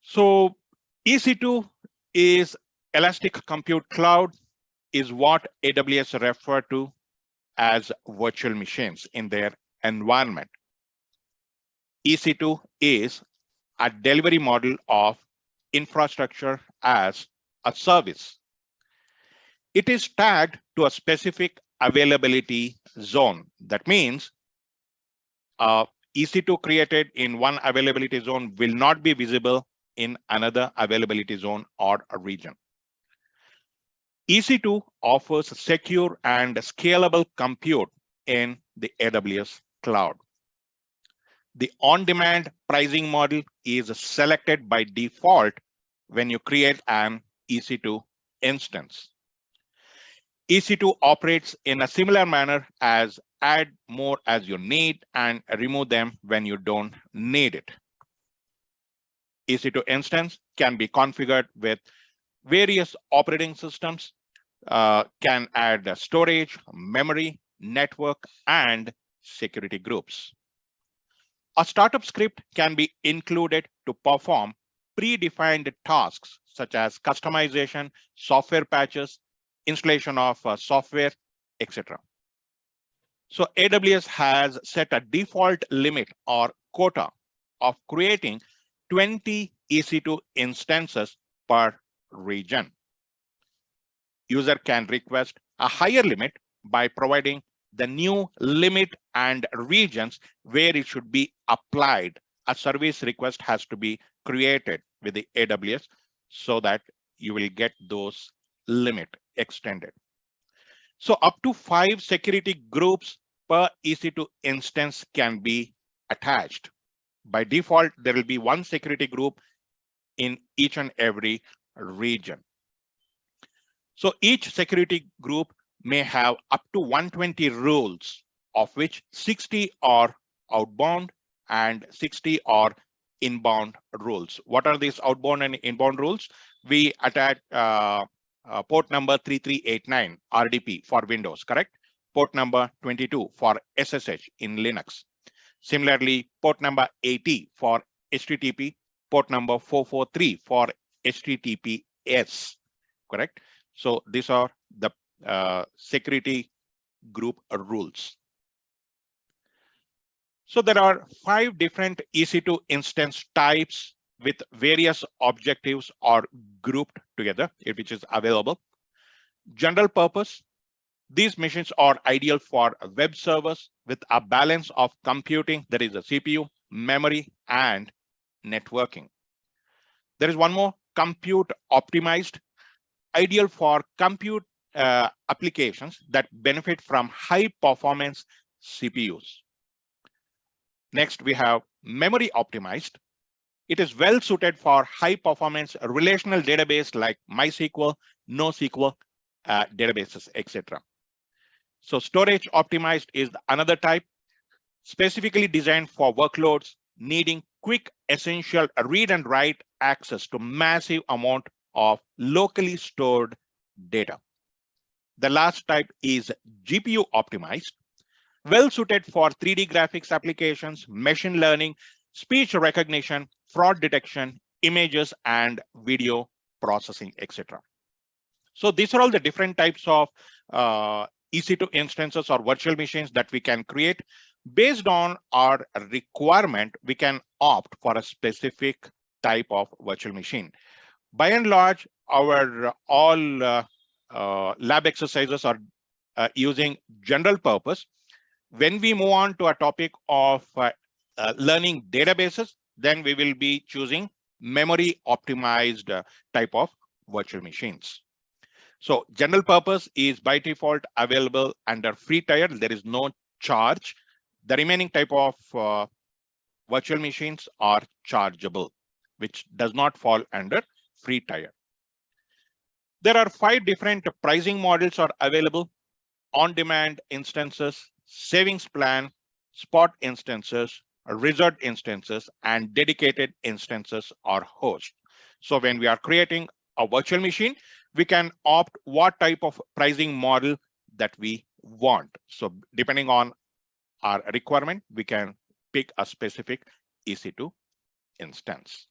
So EC2 is Elastic Compute Cloud, is what AWS refer to as virtual machines in their environment. EC2 is a delivery model of infrastructure as a service. It is tagged to a specific availability zone. That means EC2 created in one availability zone will not be visible in another availability zone or a region. EC2 offers secure and scalable compute in the AWS cloud. The on-demand pricing model is selected by default when you create an EC2 instance. EC2 operates in a similar manner as add more as you need and remove them when you don't need it. EC2 instance can be configured with various operating systems, can add storage, memory, network, and security groups. A startup script can be included to perform predefined tasks such as customization, software patches, installation of software, etc. So AWS has set a default limit or quota of creating 20 EC2 instances per region. User can request a higher limit by providing the new limit and regions where it should be applied. A service request has to be created with the AWS so that you will get those limit extended. So up to 5 security groups per EC2 instance can be attached. By default, there will be one security group in each and every region. So each security group may have up to 120 rules, of which 60 are outbound and 60 are inbound rules. What are these outbound and inbound rules? We attach port number 3389 RDP for Windows, correct? Port number 22 for SSH in Linux. Similarly, port number 80 for HTTP, port number 443 for HTTPS, correct? So these are the security group rules. So there are 5 different EC2 instance types with various objectives are grouped together, which is available. General purpose. These machines are ideal for web servers with a balance of computing, that is the CPU, memory, and networking. There is one more, compute optimized, ideal for compute applications that benefit from high performance CPUs. Next, we have memory optimized. It is well suited for high performance relational database like MySQL, NoSQL databases, etc. So storage optimized is another type, specifically designed for workloads needing quick, essential read and write access to massive amount of locally stored data. The last type is GPU optimized, well suited for 3D graphics applications, machine learning, speech recognition, fraud detection, images, and video processing, etc. So these are all the different types of EC2 instances or virtual machines that we can create. Based on our requirement, we can opt for a specific type of virtual machine. By and large, our all lab exercises are using general purpose. When we move on to a topic of learning databases, then we will be choosing memory optimized type of virtual machines. So general purpose is by default available under free tier. There is no charge. The remaining type of virtual machines are chargeable, which does not fall under free tier. There are 5 different pricing models are available: on-demand instances, savings plan, spot instances, resort instances, and dedicated instances or host. So when we are creating a virtual machine, we can opt what type of pricing model that we want. So depending on our requirement, we can pick a specific EC2 instance.